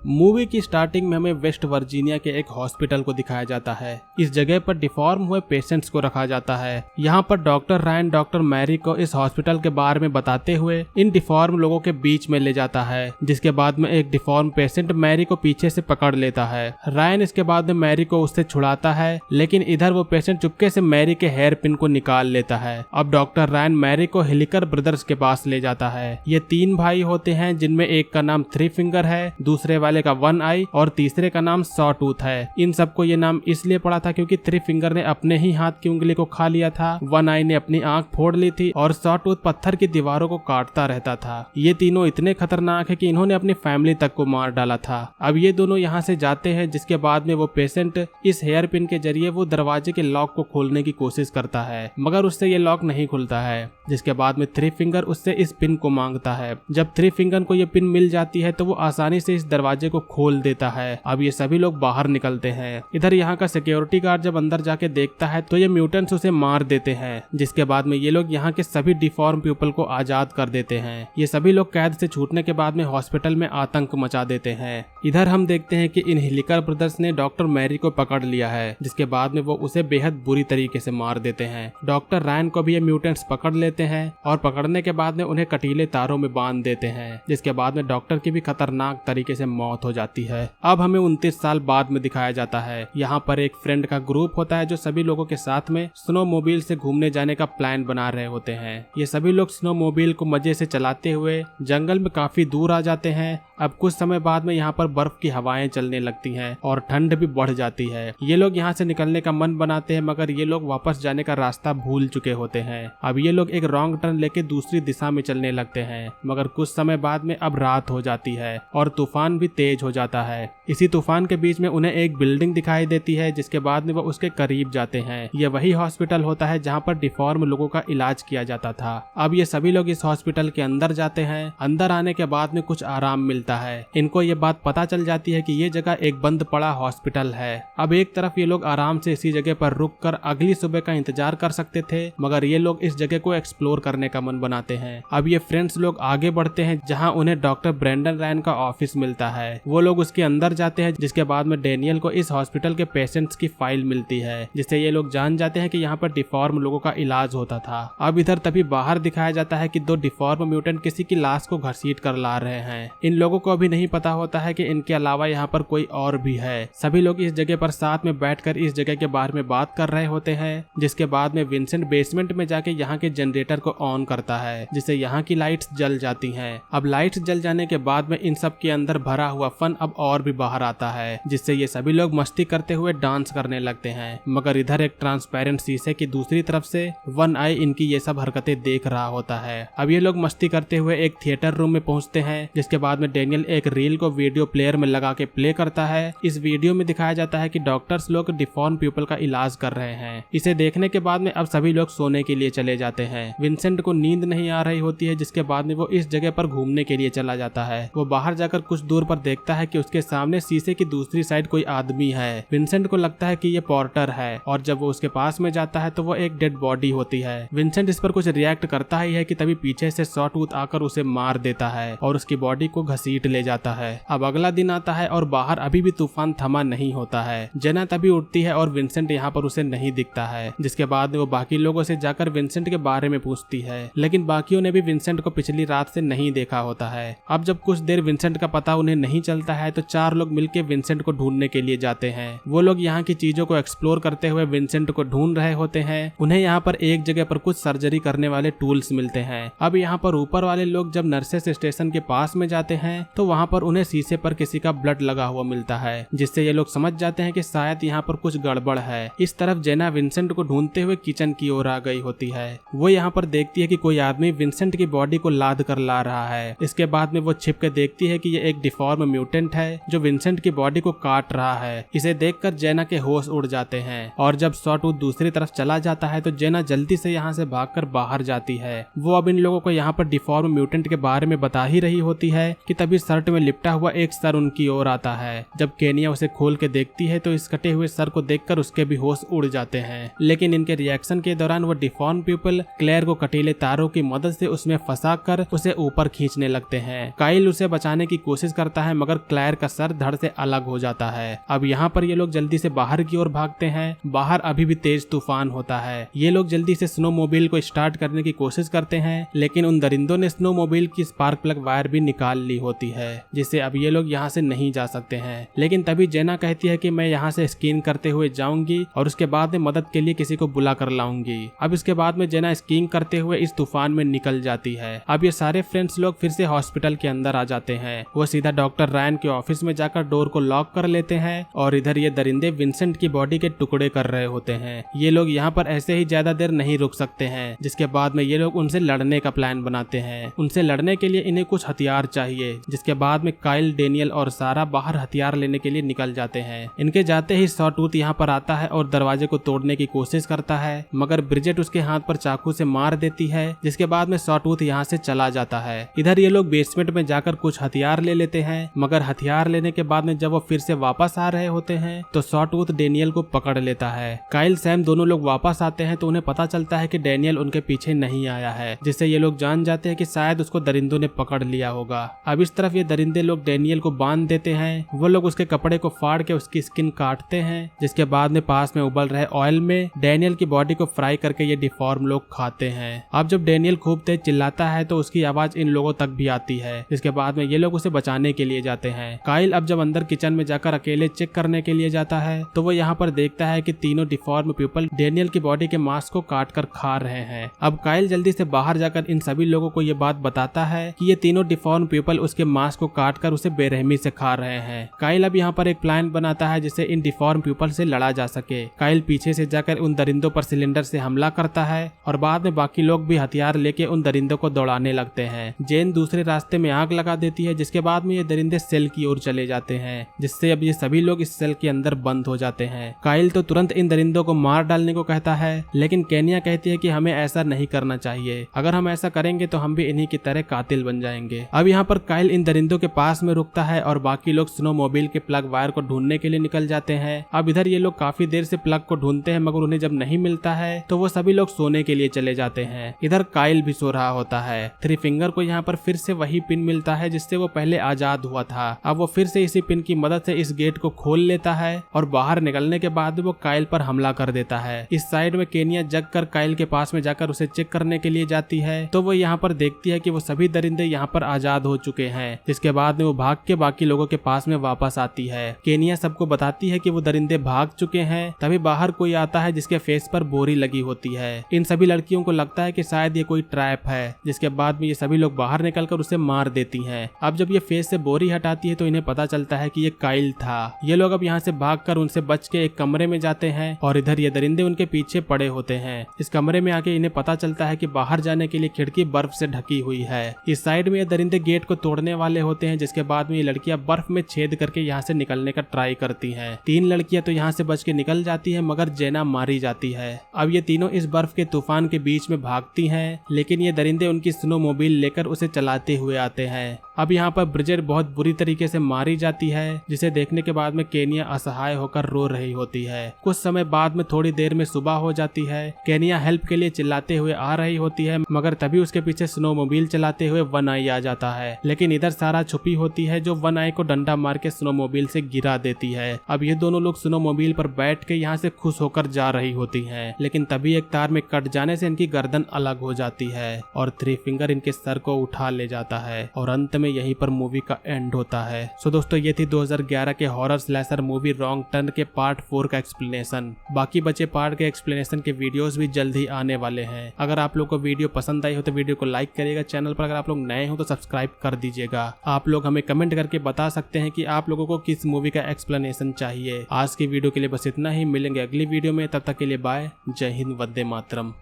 Movie की starting में हमें वेस्ट वर्जीनिया के एक हॉस्पिटल को दिखाया जाता है। इस जगह पर डिफॉर्म हुए पेशेंट्स को रखा जाता है। यहाँ पर डॉक्टर रायन डॉक्टर मैरी को इस हॉस्पिटल के बारे में बताते हुए इन डिफॉर्म लोगों के बीच में ले जाता है, जिसके बाद में एक डिफॉर्म पेशेंट मैरी को पीछे से पकड़ लेता है। रायन इसके बाद में मैरी को उससे छुड़ाता है, लेकिन इधर वो पेशेंट चुपके से मैरी के हेयर पिन को निकाल लेता है। अब डॉक्टर रायन मैरी को हिलिकर ब्रदर्स के पास ले जाता है। ये 3 भाई होते हैं, जिनमें एक का नाम 3 फिंगर है, दूसरे वाले का 1 आई और तीसरे का नाम सॉ टूथ है। इन सबको ये नाम इसलिए पड़ा था क्योंकि 3 फिंगर ने अपने ही हाथ की उंगली को खा लिया था, 1 आई ने अपनी आंख फोड़ ली थी और सॉ टूथ पत्थर की दीवारों को काटता रहता था। ये तीनों इतने खतरनाक है कि इन्होंने अपनी फैमिली तक को मार डाला था। अब ये दोनों यहाँ से जाते हैं, जिसके बाद में वो पेशेंट इस हेयर पिन के जरिए वो दरवाजे के लॉक को खोलने की कोशिश करता है, मगर उससे ये लॉक नहीं खुलता है। जिसके बाद में 3 फिंगर उससे इस पिन को मांगता है। जब 3 फिंगर को ये पिन मिल जाती है तो वो आसानी से इस दरवाजे को खोल देता है। अब ये सभी लोग बाहर निकलते हैं। इधर यहाँ का सिक्योरिटी गार्ड जब अंदर जाके देखता है तो ये म्यूटेंट्स उसे मार देते हैं। जिसके बाद में ये लोग यहाँ के सभी डिफॉर्म पीपल को आजाद कर देते हैं। ये सभी लोग कैद से छूटने के बाद में हॉस्पिटल में आतंक मचा देते हैं। इधर हम देखते हैं कि इन हिलिकर ब्रदर्स ने डॉक्टर मैरी को पकड़ लिया है, जिसके बाद में वो उसे बेहद बुरी तरीके से मार देते हैं। डॉक्टर रायन को भी ये म्यूटेंट्स पकड़ लेते हैं और पकड़ने के बाद में उन्हें कटीले तारों में बांध देते हैं, जिसके बाद में डॉक्टर की भी खतरनाक तरीके से मौत हो जाती है। अब हमें 29 साल बाद में दिखाया जाता है। यहाँ पर एक फ्रेंड का ग्रुप होता है जो सभी लोगों के साथ में स्नोमोबाइल से घूमने जाने का प्लान बना रहे होते हैं। ये सभी लोग स्नोमोबाइल को मजे से चलाते हुए जंगल में काफी दूर आ जाते हैं। अब कुछ समय बाद में यहाँ पर बर्फ की हवाएं चलने लगती हैं और ठंड भी बढ़ जाती है। ये लोग यहाँ से निकलने का मन बनाते हैं, मगर ये लोग वापस जाने का रास्ता भूल चुके होते हैं। अब ये लोग एक रॉन्ग टर्न लेके दूसरी दिशा में चलने लगते हैं, मगर कुछ समय बाद में अब रात हो जाती है और तूफान भी तेज हो जाता है। इसी तूफान के बीच में उन्हें एक बिल्डिंग दिखाई देती है, जिसके बाद में वो उसके करीब जाते हैं। यह वही हॉस्पिटल होता है जहाँ पर डिफॉर्म लोगों का इलाज किया जाता था। अब ये सभी लोग इस हॉस्पिटल के अंदर जाते हैं। अंदर आने के बाद में कुछ आराम मिलता है। इनको ये बात पता चल जाती है कि ये जगह एक बंद पड़ा हॉस्पिटल है। अब एक तरफ ये लोग आराम से इसी जगह पर रुककर अगली सुबह का इंतजार कर सकते थे, मगर ये लोग इस जगह को एक्सप्लोर करने का मन बनाते हैं। अब ये फ्रेंड्स लोग आगे बढ़ते हैं, जहाँ उन्हें डॉक्टर ब्रेंडन रायन का ऑफिस मिलता है। वो लोग उसके अंदर जाते हैं, जिसके बाद में डेनियल को इस हॉस्पिटल के पेशेंट्स की फाइल मिलती है, जिससे ये लोग जान जाते हैं कि यहाँ पर डिफॉर्म लोगों का इलाज होता था। अब इधर तभी बाहर दिखाया जाता है कि 2 डिफॉर्म म्यूटेंट किसी की लाश को घसीट कर ला रहे हैं। इन लोगों को अभी नहीं पता होता है कि इनके अलावा यहाँ पर कोई और भी है। सभी लोग इस जगह पर साथ में बैठकर इस जगह के बारे में बात कर रहे होते हैं। जिसके बाद में विंसेंट बेसमेंट में जाके यहाँ के जनरेटर को ऑन करता है, जिससे यहाँ की लाइट्स जल जाती हैं। अब लाइट्स जल जाने के बाद में इन सब के अंदर भरा हुआ फन अब और भी बाहर आता है, जिससे ये सभी लोग मस्ती करते हुए डांस करने लगते हैं। मगर इधर एक ट्रांसपेरेंट शीशे की दूसरी तरफ से 1 आई इनकी ये सब हरकतें देख रहा होता है। अब ये लोग मस्ती करते हुए एक थिएटर रूम में पहुंचते हैं, जिसके बाद में डेनियल एक रील को वीडियो प्लेयर में लगा के प्ले करता है। इस वीडियो में दिखाया जाता है कि डॉक्टर्स लोग डिफॉर्म पीपल का इलाज कर रहे हैं। इसे देखने के बाद में अब सभी लोग सोने के लिए चले जाते हैं। विंसेंट को नींद नहीं आ रही होती है, जिसके बाद में वो इस जगह पर घूमने के लिए चला जाता है। वो बाहर जाकर कुछ दूर पर देखता है कि उसके सामने शीशे की दूसरी साइड कोई आदमी है। विंसेंट को लगता है कि ये पोर्टर है, और जब वो उसके पास में जाता है तो वो एक डेड बॉडी होती है। विंसेंट इस पर कुछ रिएक्ट करता ही है कि तभी पीछे से सॉ टूथ आकर उसे मार देता है और उसकी बॉडी को घसीट ले जाता है। अब अगला दिन आता है और बाहर अभी भी तूफान थमा नहीं होता है। जेना तभी उठती है और विंसेंट यहाँ पर उसे नहीं दिखता है। जिसके बाद में वो बाकी लोगों से जाकर विंसेंट के बारे में पूछती है, लेकिन बाकियों ने भी विंसेंट को पिछली रात से नहीं देखा होता है। अब जब कुछ देर विंसेंट का पता उन्हें नहीं चलता है तो 4 लोग मिलकर विंसेंट को ढूंढने के लिए जाते हैं। वो लोग यहाँ की चीजों को एक्सप्लोर करते हुए विंसेंट को ढूंढ रहे होते हैं। उन्हें यहाँ पर एक जगह पर कुछ सर्जरी करने वाले टूल्स मिलते हैं। अब यहाँ पर ऊपर वाले लोग जब नर्सेस स्टेशन के पास में जाते हैं तो वहाँ पर उन्हें शीशे पर किसी का ब्लड लगा हुआ मिलता है, जिससे ये लोग समझ जाते हैं कि शायद यहाँ पर कुछ गड़बड़ है। इस तरफ जेना विंसेंट को ढूंढते हुए किचन की ओर आ गई होती है। वो यहाँ पर देखती है कि कोई आदमी विंसेंट की बॉडी को लाद कर ला रहा है। इसके बाद में वो छिप के देखती है कि ये एक डिफॉर्म म्यूटेंट है जो विंसेंट की बॉडी को काट रहा है। इसे देखकर जेना के होश उड़ जाते हैं और जब सॉ टूथ दूसरी तरफ चला जाता है तो जेना जल्दी से यहाँ से भागकर बाहर जाती है। वो अब इन लोगों को यहाँ पर डिफॉर्म म्यूटेंट के बारे में बता ही रही होती है कि तभी तभी शर्ट में लिपटा हुआ एक सर उनकी ओर आता है। जब केनिया उसे खोल के देखती है तो इस कटे हुए सर को देखकर उसके भी होश उड़ जाते हैं, लेकिन इनके रिएक्शन के दौरान वो डिफॉर्म पीपल क्लेयर को कटीले तारों की मदद से उसमें फंसा कर उसे ऊपर खींचने लगते हैं। काइल उसे बचाने की कोशिश करता है मगर क्लेयर का सर धड़ से अलग हो जाता है। अब यहाँ पर ये लोग जल्दी से बाहर की ओर भागते हैं। बाहर अभी भी तेज तूफान होता है। ये लोग जल्दी से स्नोमोबाइल को स्टार्ट करने की कोशिश करते हैं, लेकिन उन दरिंदों ने स्नोमोबाइल की स्पार्क प्लग वायर भी निकाल ली होती है, जिससे अब ये लोग यहाँ से नहीं जा सकते हैं। लेकिन तभी जेना कहती है कि मैं यहाँ से स्कीइंग करते हुए जाऊंगी और उसके बाद में मदद के लिए किसी को बुला कर लाऊंगी। अब इसके बाद में जेना स्कीइंग करते हुए इस तूफान में निकल जाती है। अब ये सारे फ्रेंड्स लोग फिर से हॉस्पिटल के अंदर आ जाते हैं। वो सीधा डॉक्टर रायन के ऑफिस में जाकर डोर को लॉक कर लेते हैं और इधर ये दरिंदे विंसेंट की बॉडी के टुकड़े कर रहे होते हैं। ये लोग यहाँ पर ऐसे ही ज्यादा देर नहीं रुक सकते हैं, जिसके बाद में ये लोग उनसे लड़ने का प्लान बनाते हैं। उनसे लड़ने के लिए इन्हें कुछ हथियार चाहिए, जिसके बाद में काइल, डेनियल और सारा बाहर हथियार लेने के लिए निकल जाते हैं। इनके जाते ही सॉटूथ यहाँ पर आता है और दरवाजे को तोड़ने की कोशिश करता है, मगर ब्रिजेट उसके हाथ पर चाकू से मार देती है, जिसके बाद में सॉटूथ यहाँ से चला जाता है। इधर ये लोग बेसमेंट में जाकर कुछ हथियार ले लेते हैं, मगर हथियार लेने के बाद में जब वो फिर से वापस आ रहे होते हैं तो सॉटूथ डेनियल को पकड़ लेता है। काइल, सैम दोनों लोग वापस आते हैं तो उन्हें पता चलता है कि डेनियल उनके पीछे नहीं आया है, जिससे ये लोग जान जाते हैं कि शायद उसको दरिंदों ने पकड़ लिया होगा। अब इस तरफ ये दरिंदे लोग डेनियल को बांध देते हैं। वो लोग उसके कपड़े को फाड़ के उसकी स्किन काटते हैं, जिसके बाद में पास में उबल रहे ऑयल में डेनियल की बॉडी को फ्राई करके ये डिफॉर्म लोग खाते हैं। अब जब डेनियल खूब तेज चिल्लाता है तो उसकी आवाज इन लोगों तक भी आती है, जिसके बाद में ये लोग उसे बचाने के लिए जाते हैं। काइल अब जब अंदर किचन में जाकर अकेले चेक करने के लिए जाता है तो वो यहाँ पर देखता है कि तीनों डिफॉर्म पीपल डेनियल की बॉडी के मांस को काट कर खा रहे हैं। अब काइल जल्दी से बाहर जाकर इन सभी लोगों को ये बात बताता है कि ये तीनों डिफॉर्म पीपल उसके मांस को काट कर उसे बेरहमी से खा रहे हैं। काइल अब यहाँ पर एक प्लान बनाता है जिससे इन डिफॉर्म पीपल से लड़ा जा सके। काइल पीछे से जाकर उन दरिंदों पर सिलेंडर से हमला करता है और बाद में बाकी लोग भी हथियार लेके उन दरिंदों को दौड़ाने लगते हैं। जेन दूसरे रास्ते में आग लगा देती है, जिसके बाद में ये दरिंदे सेल की ओर चले जाते हैं, जिससे अब ये सभी लोग इस सेल के अंदर बंद हो जाते हैं। काइल तो तुरंत इन दरिंदों को मार डालने को कहता है, लेकिन केनिया कहती है कि हमें ऐसा नहीं करना चाहिए। अगर हम ऐसा करेंगे तो हम भी इन्हीं की तरह कातिल बन जाएंगे। अब यहाँ पर काइल इन दरिंदों के पास में रुकता है और बाकी लोग स्नोमोबाइल के प्लग वायर को ढूंढने के लिए निकल जाते हैं। अब इधर ये लोग काफी देर से प्लग को ढूंढते हैं, मगर उन्हें जब नहीं मिलता है तो वो सभी लोग सोने के लिए चले जाते हैं। इधर काइल भी सो रहा होता है। थ्री फिंगर को यहाँ पर फिर से वही पिन मिलता है जिससे वो पहले आजाद हुआ था। अब वो फिर से इसी पिन की मदद से इस गेट को खोल लेता है और बाहर निकलने के बाद वो काइल पर हमला कर देता है। इस साइड में केनिया जग कर काइल के पास में जाकर उसे चेक करने के लिए जाती है तो वो यहाँ पर देखती है कि वो सभी दरिंदे यहाँ पर आजाद हो चुके हैं। इसके बाद में वो भाग के बाकी लोगों के पास में वापस आती है। केनिया सबको बताती है कि वो दरिंदे भाग चुके हैं। तभी बाहर कोई आता है जिसके फेस पर बोरी लगी होती है। इन सभी लड़कियों को लगता है कि शायद ये कोई ट्रैप है, जिसके बाद में ये सभी लोग बाहर निकलकर उसे मार देती हैं। अब जब ये फेस से बोरी हटाती है तो इन्हें पता चलता है कि ये काइल था। ये लोग अब यहाँ से भागकर उनसे बच के एक कमरे में जाते हैं और इधर ये दरिंदे उनके पीछे पड़े होते हैं। इस कमरे में आके इन्हें पता चलता है कि बाहर जाने के लिए खिड़की बर्फ से ढकी हुई है। इस साइड में ये दरिंदे गेट को तोड़ने वाले होते हैं, जिसके बाद में ये लड़कियां बर्फ में छेद करके यहाँ से निकलने का ट्राई करती हैं। 3 लड़कियां तो यहाँ से बच के निकल जाती है, मगर जेना मारी जाती है। अब ये तीनों इस बर्फ के तूफान के बीच में भागती हैं, लेकिन ये दरिंदे उनकी स्नोमोबाइल लेकर उसे चलाते हुए आते हैं। अब यहाँ पर ब्रिजेट बहुत बुरी तरीके से मारी जाती है, जिसे देखने के बाद में केनिया असहाय होकर रो रही होती है। कुछ समय बाद में थोड़ी देर में सुबह हो जाती है। केनिया हेल्प के लिए चिल्लाते हुए आ रही होती है, मगर तभी उसके पीछे स्नोमोबाइल चलाते हुए वन आई आ जाता है। लेकिन इधर सारा छुपी होती है, जो वन आई को डंडा मार के स्नोमोबाइल से गिरा देती है। अब ये दोनों लोग स्नोमोबाइल पर बैठ के यहाँ से खुश होकर जा रही होती हैं, लेकिन तभी एक तार में कट जाने से इनकी गर्दन अलग हो जाती है और थ्री फिंगर इनके सर को उठा ले जाता है और अंत में यहीं पर मूवी का एंड होता है। सो दोस्तों, ये थी 2011 के horror slasher movie wrong turn के पार्ट 4 का एक्सप्लेनेशन। बाकी बचे पार्ट के एक्सप्लेनेशन के वीडियोस भी जल्द ही आने वाले हैं। अगर आप लोग को वीडियो पसंद आई हो तो वीडियो को लाइक करिएगा। चैनल पर अगर आप लोग नए हो तो सब्सक्राइब कर दीजिएगा। आप लोग हमें कमेंट करके बता सकते हैं कि आप लोगों को किस मूवी का एक्सप्लेनेशन चाहिए। आज की वीडियो के लिए बस इतना ही। मिलेंगे अगली वीडियो में, तब तक के लिए बाय। जय हिंद, वंदे मातरम।